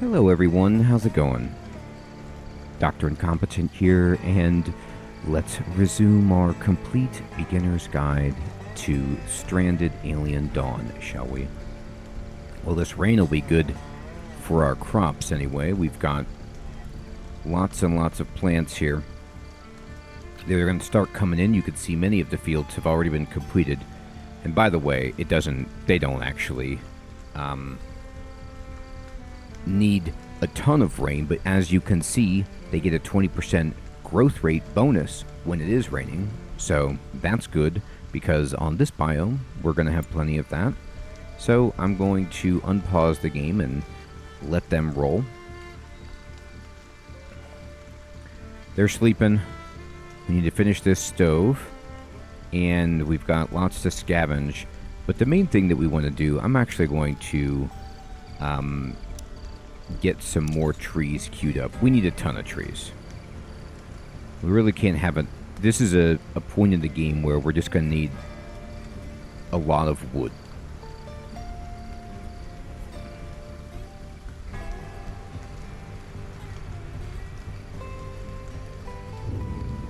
Hello everyone, how's it going? Dr. Incompetent here, and let's resume our complete beginner's guide to Stranded Alien Dawn, shall we? Well, this rain will be good for our crops anyway. We've got lots and lots of plants here. They're going to start coming in. You can see many of the fields have already been completed. And by the way, they don't actually need a ton of rain, but as you can see, they get a 20% growth rate bonus when it is raining. So that's good, because on this biome, we're going to have plenty of that. So I'm going to unpause the game and let them roll. They're sleeping. We need to finish this stove, and we've got lots to scavenge. But the main thing that we want to do, I'm actually going to get some more trees queued up. We need a ton of trees. We really can't have it. This is a point in the game where we're just going to need a lot of wood.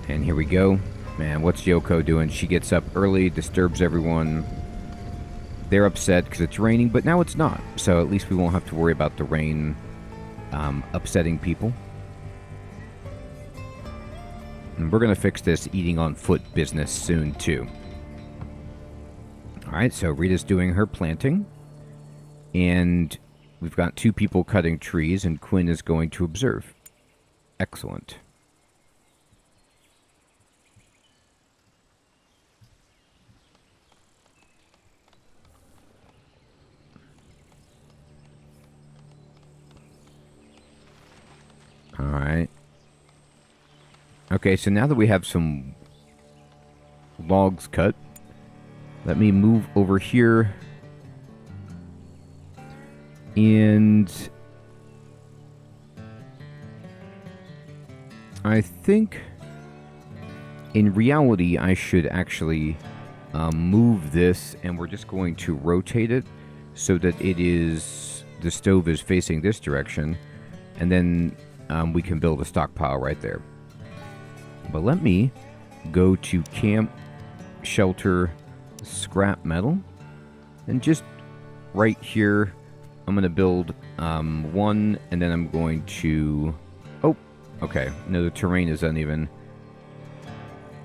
And here we go. Man, what's Yoko doing? She gets up early, disturbs everyone. They're upset because it's raining, but now it's not. So at least we won't have to worry about the rain upsetting people. And we're going to fix this eating on foot business soon, too. Alright, so Rita's doing her planting. And we've got 2 people cutting trees, and Quinn is going to observe. Excellent. Alright. Okay, so now that we have some logs cut, let me move over here. And I think in reality I should actually move this, and we're just going to rotate it so that the stove is facing this direction, and then we can build a stockpile right there. But let me go to camp, shelter, scrap metal, and just right here, I'm going to build one, and then I'm going to... Oh, okay. No, the terrain is uneven.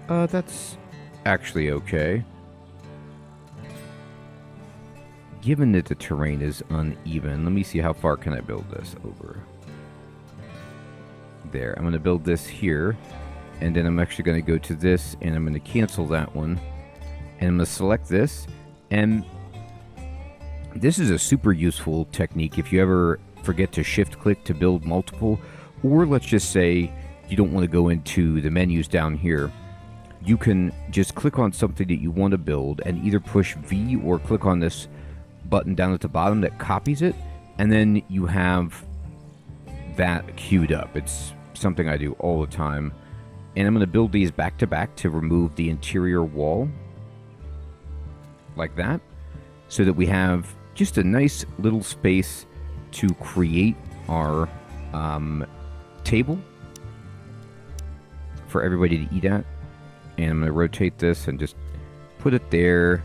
That's actually okay. Given that the terrain is uneven, let me see how far can I build this over. There, I'm going to build this here, and then I'm actually going to go to this, and I'm going to cancel that one, and I'm going to select this, and this is a super useful technique if you ever forget to shift click to build multiple, or let's just say you don't want to go into the menus down here. You can just click on something that you want to build and either push V or click on this button down at the bottom that copies it, and then you have that queued up. It's something I do all the time. And I'm going to build these back to back to remove the interior wall. Like that. So that we have just a nice little space to create our table for everybody to eat at. And I'm going to rotate this and just put it there.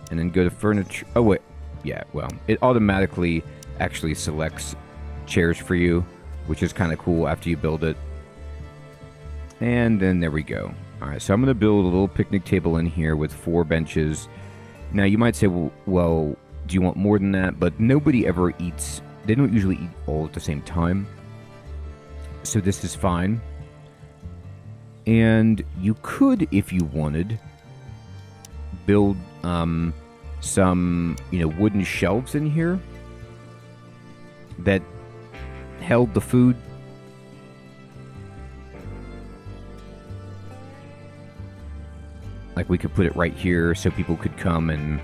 And then go to furniture. Oh, wait. Yeah, well, it automatically actually selects chairs for you, which is kind of cool after you build it. And then there we go. Alright, so I'm going to build a little picnic table in here with 4 benches. Now, you might say, well, do you want more than that? But nobody ever eats... They don't usually eat all at the same time. So this is fine. And you could, if you wanted, build some, wooden shelves in here that held the food. Like we could put it right here so people could come and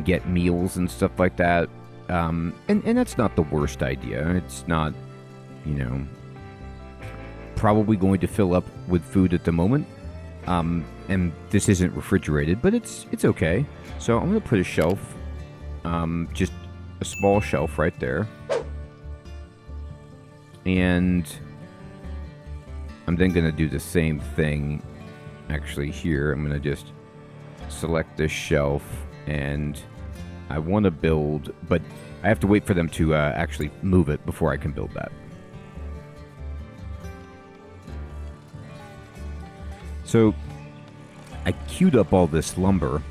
get meals and stuff like that. And that's not the worst idea. It's not, probably going to fill up with food at the moment. And this isn't refrigerated, but it's okay. So I'm going to put a shelf, just a small shelf right there. And I'm then going to do the same thing actually here. I'm going to just select this shelf, and I want to build, but I have to wait for them to actually move it before I can build that. So I queued up all this lumber,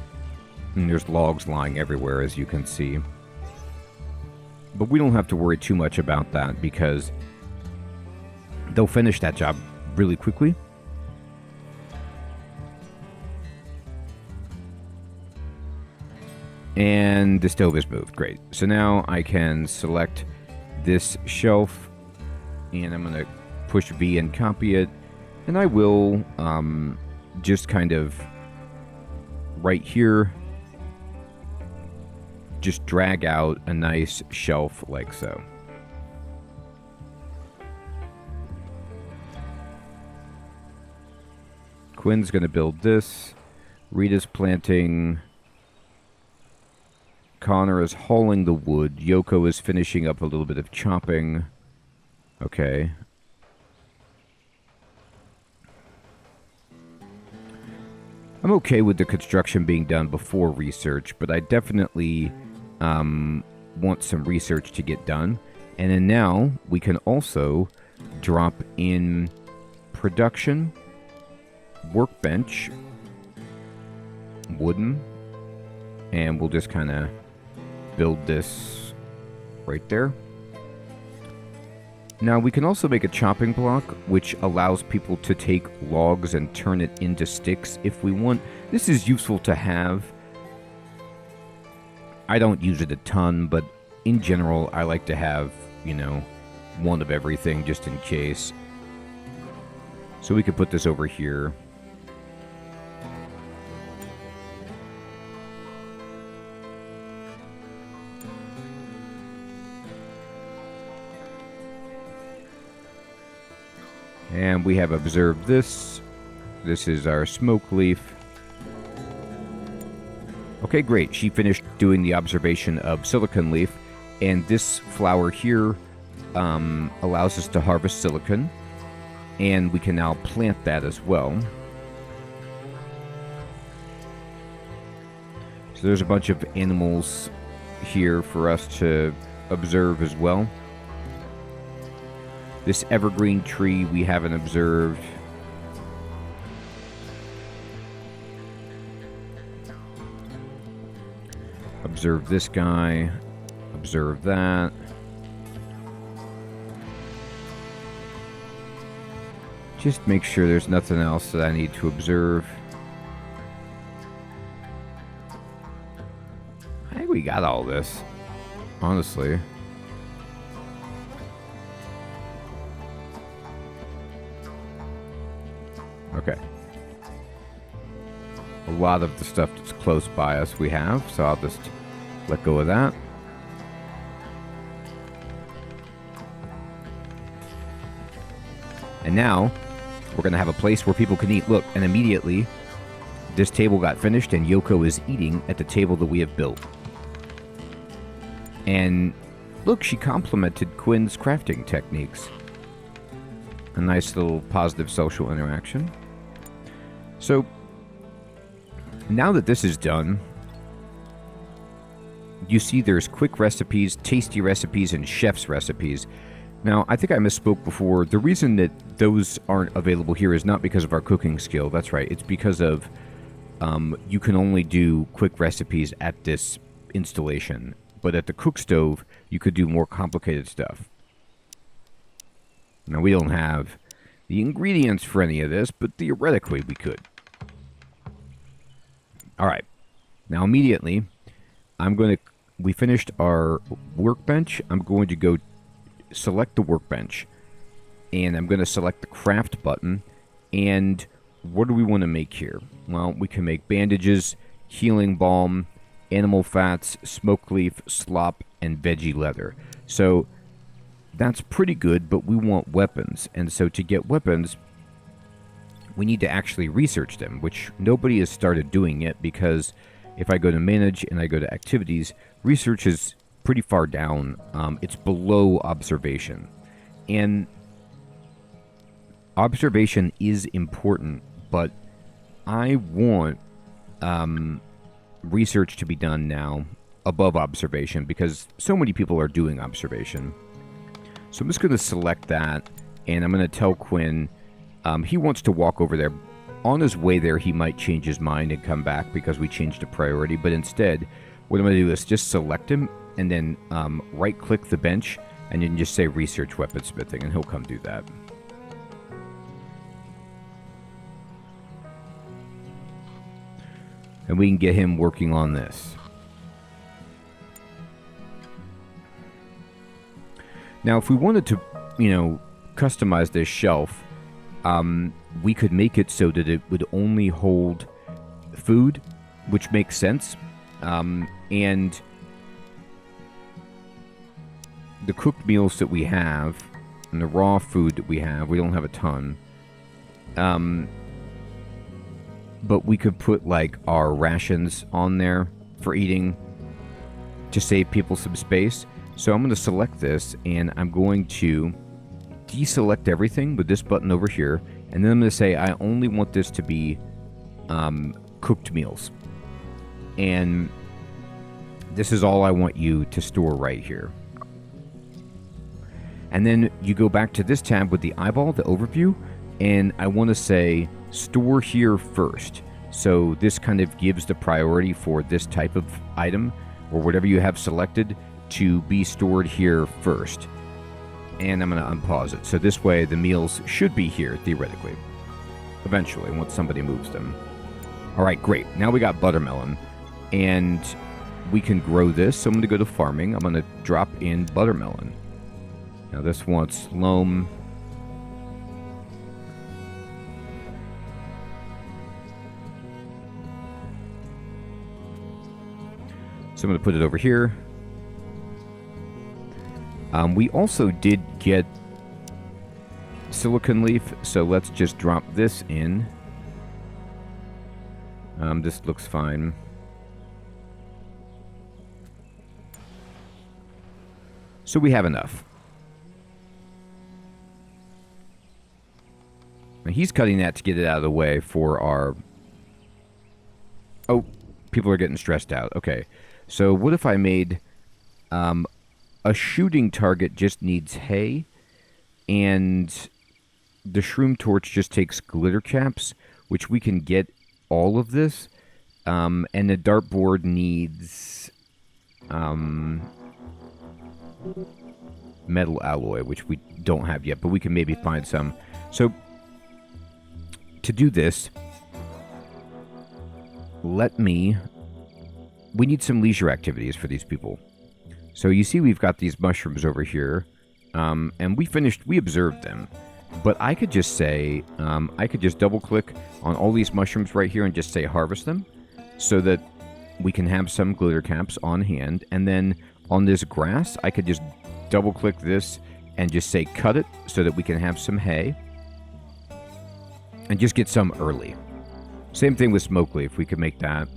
and there's logs lying everywhere, as you can see. But we don't have to worry too much about that because they'll finish that job really quickly. And the stove is moved. Great. So now I can select this shelf, and I'm going to push V and copy it. And I will just kind of right here, just drag out a nice shelf like so. Quinn's going to build this. Rita's planting. Connor is hauling the wood. Yoko is finishing up a little bit of chopping. Okay. I'm okay with the construction being done before research, but I definitely want some research to get done. And then now we can also drop in production, workbench, wooden, and we'll just kind of build this right there. Now we can also make a chopping block, which allows people to take logs and turn it into sticks if we want. This is useful to have. I don't use it a ton, but in general, I like to have, you know, one of everything just in case. So we could put this over here. And we have observed this. This is our smoke leaf. Okay, great. She finished doing the observation of silicon leaf. And this flower here allows us to harvest silicon. And we can now plant that as well. So there's a bunch of animals here for us to observe as well. This evergreen tree we haven't observed. Observe this guy. Observe that. Just make sure there's nothing else that I need to observe. I think we got all this, honestly. Okay. A lot of the stuff that's close by us we have, so I'll just let go of that. And now, we're going to have a place where people can eat. Look, and immediately, this table got finished, and Yoko is eating at the table that we have built. And look, she complimented Quinn's crafting techniques. A nice little positive social interaction. So, now that this is done, you see there's quick recipes, tasty recipes, and chef's recipes. Now, I think I misspoke before. The reason that those aren't available here is not because of our cooking skill. That's right. It's because of you can only do quick recipes at this installation. But at the cook stove, you could do more complicated stuff. Now, we don't have the ingredients for any of this, but theoretically we could. All right. Now, immediately, we finished our workbench. I'm going to go select the workbench. And I'm going to select the craft button. And what do we want to make here? Well, we can make bandages, healing balm, animal fats, smoke leaf, slop, and veggie leather. So that's pretty good, but we want weapons. And so to get weapons, we need to actually research them, which nobody has started doing yet, because if I go to manage and I go to activities, research is pretty far down. It's below observation. And observation is important, but I want research to be done now above observation because so many people are doing observation. So I'm just going to select that, and I'm going to tell Quinn he wants to walk over there. On his way there, he might change his mind and come back because we changed a priority. But instead, what I'm going to do is just select him and then right-click the bench and then just say research weaponsmithing, and he'll come do that. And we can get him working on this. Now, if we wanted to, customize this shelf, we could make it so that it would only hold food, which makes sense. And the cooked meals that we have and the raw food that we don't have a ton. But we could put like our rations on there for eating to save people some space. So I'm going to select this and I'm going to deselect everything with this button over here. And then I'm going to say I only want this to be cooked meals. And this is all I want you to store right here. And then you go back to this tab with the eyeball, the overview, and I want to say store here first. So this kind of gives the priority for this type of item or whatever you have selected to be stored here first. And I'm going to unpause it. So this way the meals should be here theoretically. Eventually, once somebody moves them. All right, great. Now we got buttermelon and we can grow this. So I'm going to go to farming. I'm going to drop in buttermelon. Now this wants loam. So I'm going to put it over here. We also did get silicon leaf, so let's just drop this in. This looks fine. So we have enough. Now he's cutting that to get it out of the way for our... Oh, people are getting stressed out. Okay. So what if I made... a shooting target just needs hay, and the shroom torch just takes glitter caps, which we can get all of this, and the dartboard needs metal alloy, which we don't have yet, but we can maybe find some. So to do this, we need some leisure activities for these people. So you see we've got these mushrooms over here, and we observed them. But I could just say, I could just double click on all these mushrooms right here and just say harvest them, so that we can have some glitter caps on hand. And then on this grass, I could just double click this and just say cut it, so that we can have some hay. And just get some early. Same thing with smoke leaf, we could make that.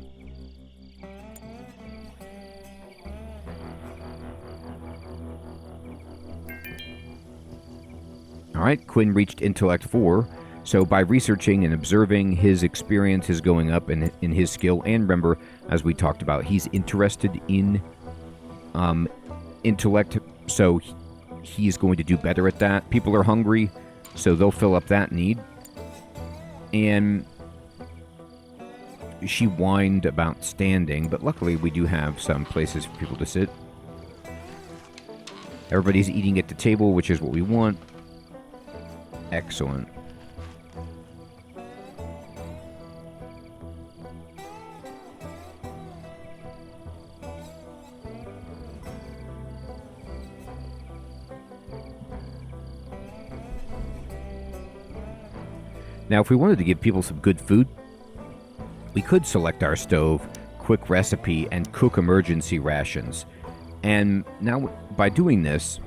Alright, Quinn reached Intellect 4, so by researching and observing, his experience is going up in his skill, and remember, as we talked about, he's interested in intellect, so he's going to do better at that. People are hungry, so they'll fill up that need. And she whined about standing, but luckily we do have some places for people to sit. Everybody's eating at the table, which is what we want. Excellent. Now, if we wanted to give people some good food, we could select our stove, quick recipe, and cook emergency rations. And now, by doing this,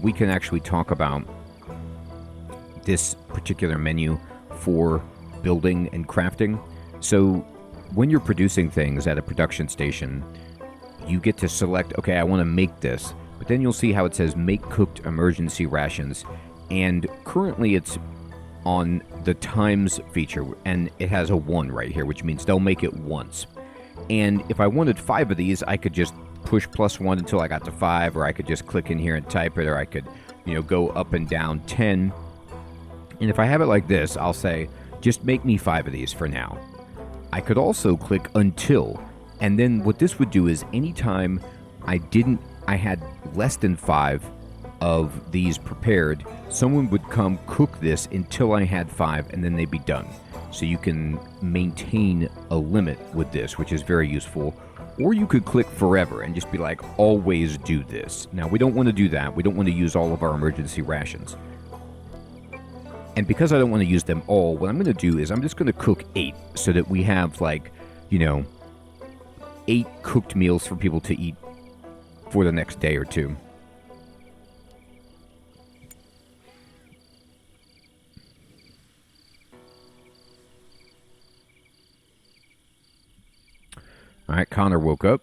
we can actually talk about this particular menu for building and crafting. So when you're producing things at a production station, you get to select, okay, I want to make this, But then you'll see how it says make cooked emergency rations. And currently it's on the times feature, and it has a 1 right here, which means they'll make it once. And if I wanted 5 of these, I could just push +1 until I got to 5, or I could just click in here and type it, or I could, go up and down 10. And if I have it like this, I'll say, just make me 5 of these for now. I could also click until, and then what this would do is anytime I had less than 5 of these prepared, someone would come cook this until I had 5, and then they'd be done. So you can maintain a limit with this, which is very useful. Or you could click forever and just be like, always do this. Now, we don't want to do that. We don't want to use all of our emergency rations. And because I don't want to use them all, what I'm going to do is I'm just going to cook 8 so that we have 8 cooked meals for people to eat for the next day or two. All right, Connor woke up.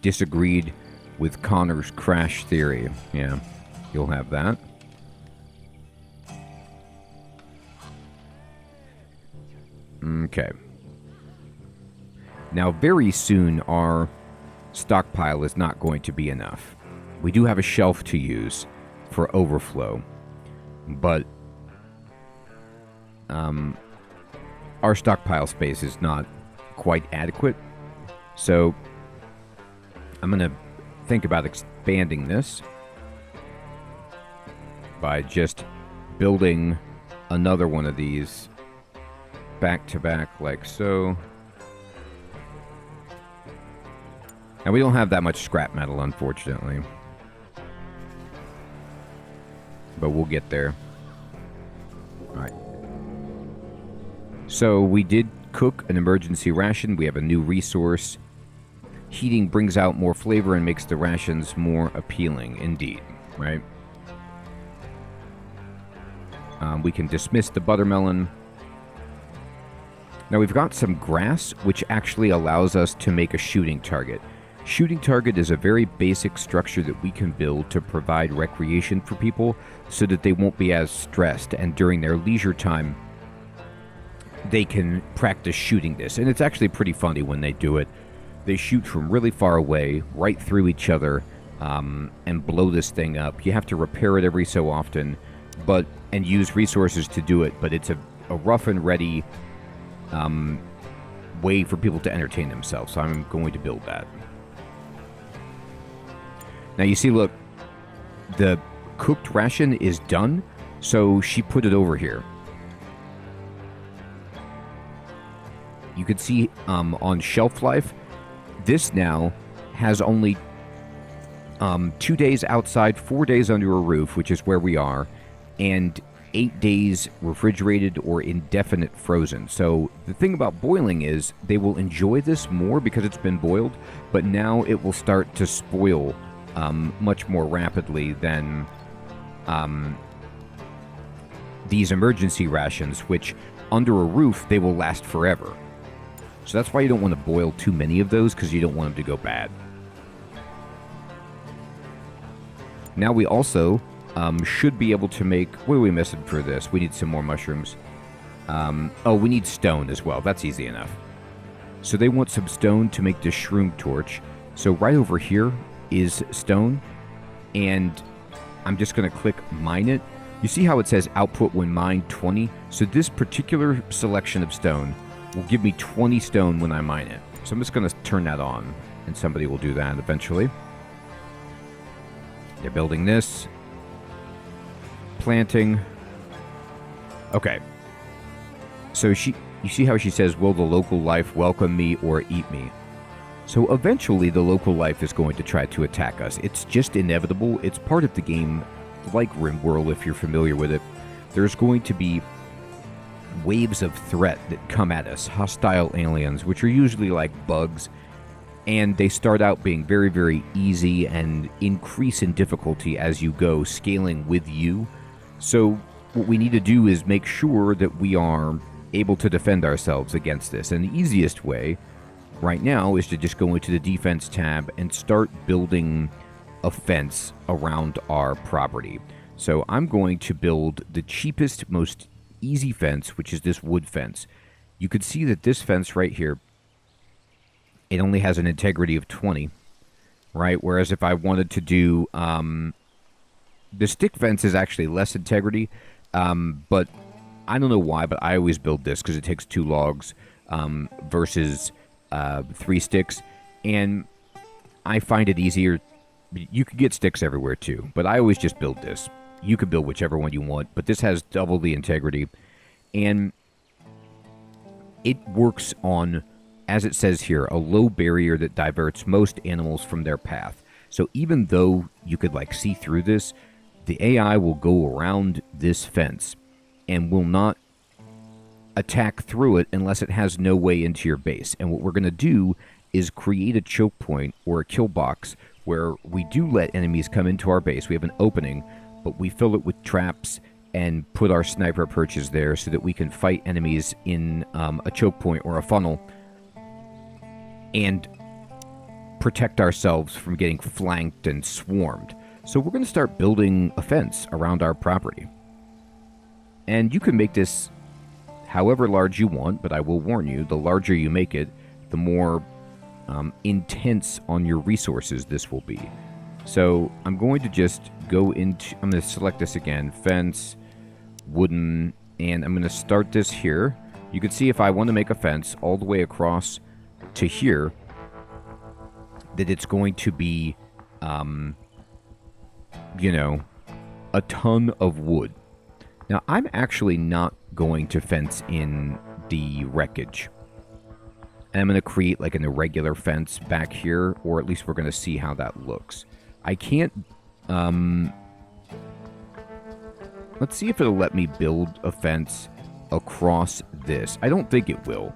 Disagreed with Connor's crash theory. Yeah, you'll have that. Okay. Now, very soon, our stockpile is not going to be enough. We do have a shelf to use for overflow, but our stockpile space is not quite adequate. So I'm going to think about expanding this by just building another one of these back to back like so. Now, we don't have that much scrap metal, unfortunately, but we'll get there. All right. So we did cook an emergency ration. We have a new resource. Heating brings out more flavor and makes the rations more appealing, indeed, right? We can dismiss the buttermelon. Now we've got some grass, which actually allows us to make a shooting target. Shooting target is a very basic structure that we can build to provide recreation for people so that they won't be as stressed, and during their leisure time, they can practice shooting this. And it's actually pretty funny when they do it. They shoot from really far away, right through each other, and blow this thing up. You have to repair it every so often, and use resources to do it, but it's a rough and ready way for people to entertain themselves, so I'm going to build that. Now you see, look, the cooked ration is done, so she put it over here. You can see on shelf life, this now has only 2 days outside, 4 days under a roof, which is where we are, and 8 days refrigerated or indefinite frozen. So the thing about boiling is they will enjoy this more because it's been boiled, but now it will start to spoil much more rapidly than these emergency rations, which under a roof, they will last forever. So that's why you don't want to boil too many of those, because you don't want them to go bad. Now we also should be able to make... What are we missing for this? We need some more mushrooms. We need stone as well. That's easy enough. So they want some stone to make the shroom torch. So right over here is stone. And I'm just going to click mine it. You see how it says output when mined 20? So this particular selection of stone will give me 20 stone when I mine it. So I'm just going to turn that on, and somebody will do that eventually. They're building this. Planting. Okay. So you see how she says, will the local life welcome me or eat me? So eventually the local life is going to try to attack us. It's just inevitable. It's part of the game, like RimWorld, if you're familiar with it. There's going to be waves of threat that come at us, hostile aliens, which are usually like bugs, and they start out being very, very easy and increase in difficulty as you go, scaling with you. So what we need to do is make sure that we are able to defend ourselves against this, and the easiest way right now is to just go into the defense tab and start building a fence around our property. So I'm going to build the cheapest, most easy fence, which is this wood fence. You could see that this fence right here, it only has an integrity of 20, right? Whereas if I wanted to do the stick fence is actually less integrity, but I don't know why, but I always build this because it takes 2 logs versus 3 sticks, and I find it easier. You could get sticks everywhere too, but I always just build this. You could build whichever one you want, but this has double the integrity, and it works on, as it says here, a low barrier that diverts most animals from their path. So even though you could like see through this, the AI will go around this fence and will not attack through it unless it has no way into your base. And what we're going to do is create a choke point or a kill box where we do let enemies come into our base. We have an opening, but we fill it with traps and put our sniper perches there so that we can fight enemies in a choke point or a funnel and protect ourselves from getting flanked and swarmed. So we're going to start building a fence around our property. And you can make this however large you want, but I will warn you, the larger you make it, the more intense on your resources this will be. So I'm going to just go into, I'm going to select this again, fence, wooden, and I'm going to start this here. You can see if I want to make a fence all the way across to here, that it's going to be, you know, a ton of wood. Now, I'm actually not going to fence in the wreckage. And I'm going to create like an irregular fence back here, or at least we're going to see how that looks. I can't, let's see if it'll let me build a fence across this. I don't think it will.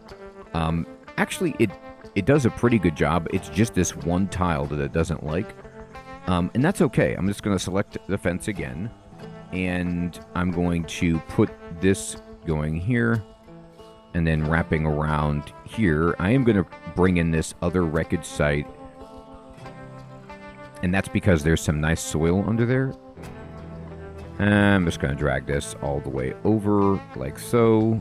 Actually, it does a pretty good job. It's just this one tile that it doesn't like. And that's okay. I'm just going to select the fence again. And I'm going to put this going here. And then wrapping around here. I am going to bring in this other wreckage site. And that's because there's some nice soil under there. And I'm just going to drag this all the way over like so.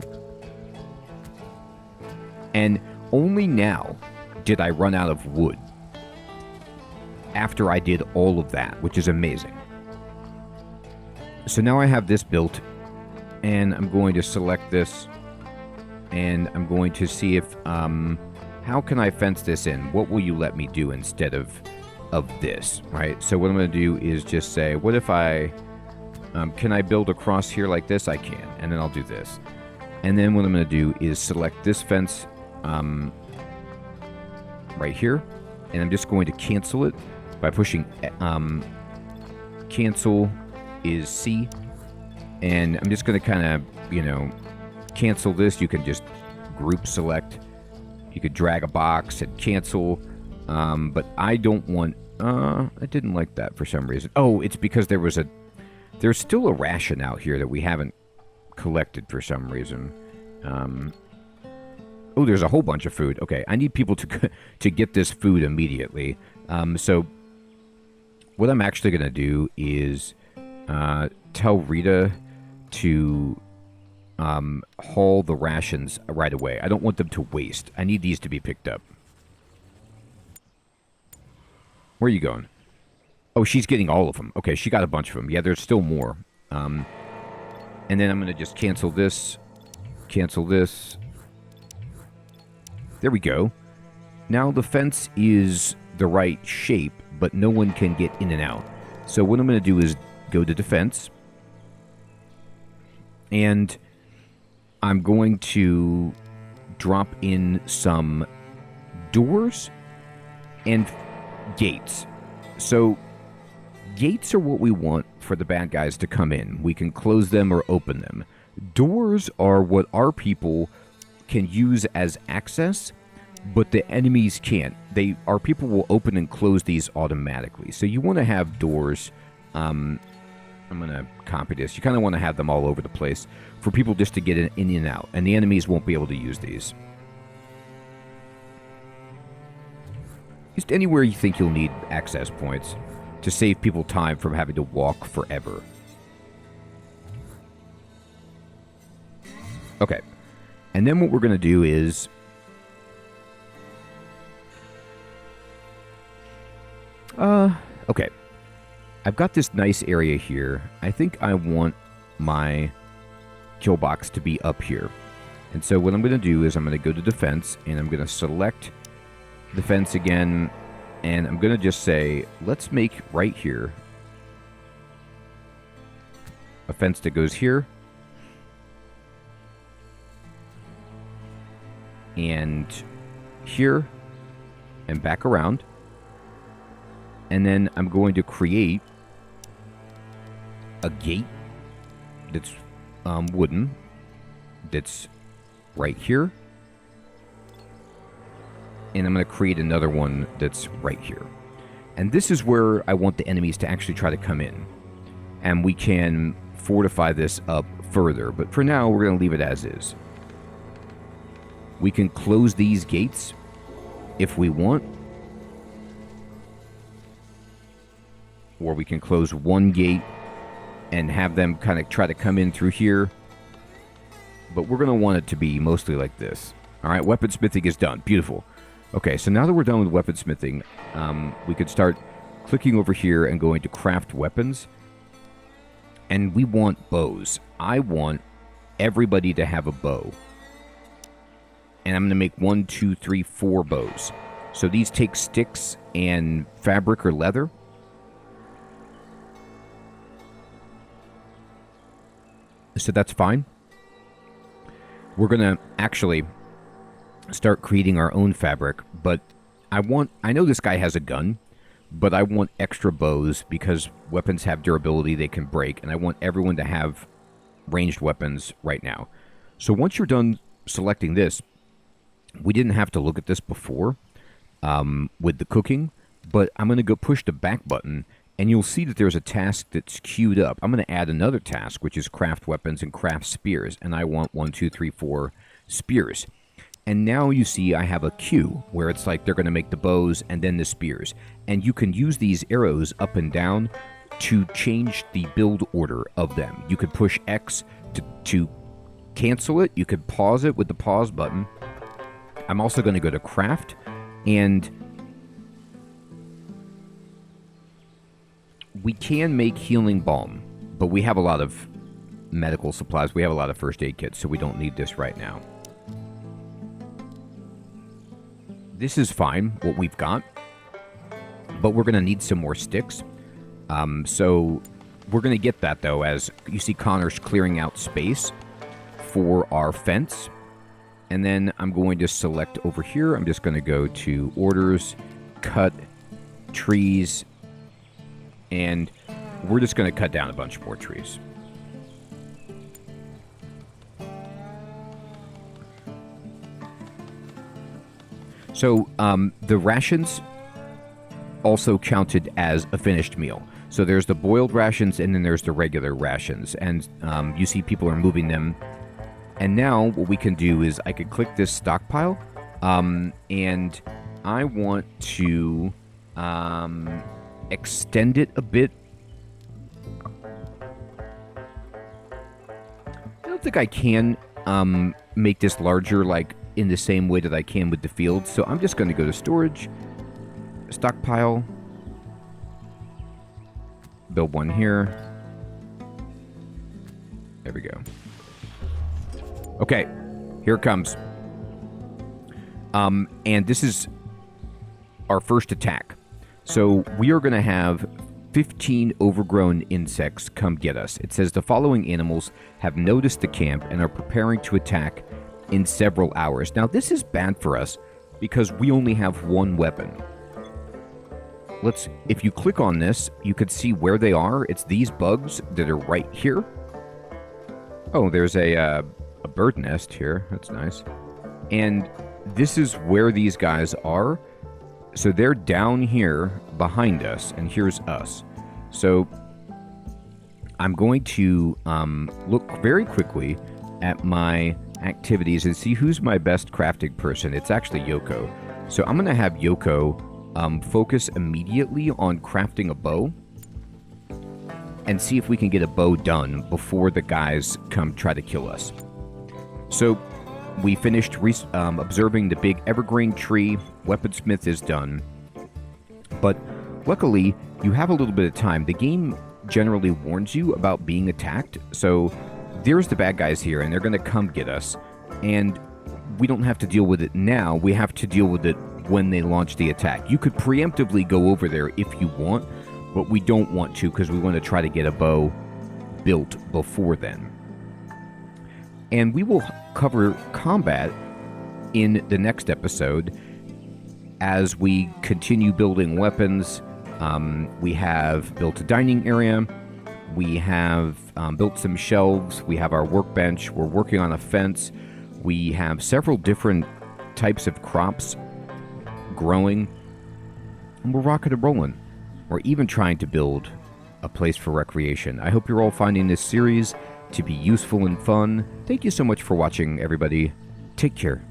And only now did I run out of wood after I did all of that, which is amazing. So now I have this built, and I'm going to select this, and I'm going to see if, how can I fence this in? What will you let me do instead of this, right? So what I'm going to do is just say, what if I, can I build across here like this? I can, and then I'll do this. And then what I'm going to do is select this fence right here, and I'm just going to cancel it by pushing cancel is C, and I'm just going to kind of, you know, cancel this. You can just group select. You could drag a box and cancel, but I don't want, I didn't like that for some reason. Oh, it's because there's still a ration out here that we haven't collected for some reason. Oh, there's a whole bunch of food. Okay, I need people to get this food immediately. So what I'm actually going to do is tell Rita to haul the rations right away. I don't want them to waste. I need these to be picked up. Where are you going? Oh, she's getting all of them. Okay, she got a bunch of them. Yeah, there's still more. And then I'm going to just cancel this. Cancel this. There we go. Now the fence is the right shape, but no one can get in and out. So what I'm going to do is go to defense. And I'm going to drop in some doors and gates. So gates are what we want for the bad guys to come in. We can close them or open them. Doors are what our people can use as access, but the enemies can't. Our people will open and close these automatically. So you want to have doors. I'm going to copy this. You kind of want to have them all over the place for people just to get in and out. And the enemies won't be able to use these. Just anywhere you think you'll need access points to save people time from having to walk forever. Okay. And then what we're going to do is... okay. I've got this nice area here. I think I want my kill box to be up here. And so what I'm going to do is I'm going to go to defense, and I'm going to select defense again, and I'm going to just say, let's make right here a fence that goes here, and here, and back around. And then I'm going to create a gate that's wooden, that's right here. And I'm going to create another one that's right here. And this is where I want the enemies to actually try to come in. And we can fortify this up further. But for now, we're going to leave it as is. We can close these gates if we want. Or we can close one gate and have them kind of try to come in through here. But we're going to want it to be mostly like this. All right, weaponsmithing is done. Beautiful. Okay, so now that we're done with weaponsmithing, we could start clicking over here and going to craft weapons. And we want bows. I want everybody to have a bow. And I'm going to make 1, 2, 3, 4 bows. So these take sticks and fabric or leather. So that's fine. We're going to actually start creating our own fabric, but I know this guy has a gun, but I want extra bows because weapons have durability, they can break, and I want everyone to have ranged weapons right now. So once you're done selecting this, we didn't have to look at this before with the cooking, but I'm going to go push the back button, and you'll see that there's a task that's queued up. I'm going to add another task, which is craft weapons and craft spears, and I want 1, 2, 3, 4 spears. And now you see I have a queue where it's like they're going to make the bows and then the spears. And you can use these arrows up and down to change the build order of them. You could push X to cancel it. You could pause it with the pause button. I'm also going to go to craft, and we can make healing balm, but we have a lot of medical supplies. We have a lot of first aid kits, so we don't need this right now. This is fine, what we've got, but we're going to need some more sticks. So we're going to get that, though, as you see Connor's clearing out space for our fence. And then I'm going to select over here. I'm just going to go to orders, cut, trees, and we're just going to cut down a bunch more trees. So the rations also counted as a finished meal. So there's the boiled rations and then there's the regular rations. And you see people are moving them. And now what we can do is I could click this stockpile. And I want to extend it a bit. I don't think I can make this larger like in the same way that I can with the field. So I'm just going to go to storage, stockpile, build one here. There we go. Okay, here it comes. And this is our first attack. So we are going to have 15 overgrown insects come get us. It says the following animals have noticed the camp and are preparing to attack in several hours. Now, this is bad for us because we only have one weapon. If you click on this, you could see where they are. It's these bugs that are right here. Oh, there's a bird nest here. That's nice. And this is where these guys are. So they're down here behind us, and here's us. So I'm going to look very quickly at my activities and see who's my best crafting person. It's actually Yoko. So I'm going to have Yoko focus immediately on crafting a bow and see if we can get a bow done before the guys come try to kill us. So we finished observing the big evergreen tree. Weaponsmith is done. But luckily, you have a little bit of time. The game generally warns you about being attacked. So there's the bad guys here, and they're going to come get us. And we don't have to deal with it now. We have to deal with it when they launch the attack. You could preemptively go over there if you want, but we don't want to because we want to try to get a bow built before then. And we will cover combat in the next episode as we continue building weapons. We have built a dining area. We have built some shelves. We have our workbench. We're working on a fence. We have several different types of crops growing. And we're rocking and rolling. We're even trying to build a place for recreation. I hope you're all finding this series to be useful and fun. Thank you so much for watching, everybody. Take care.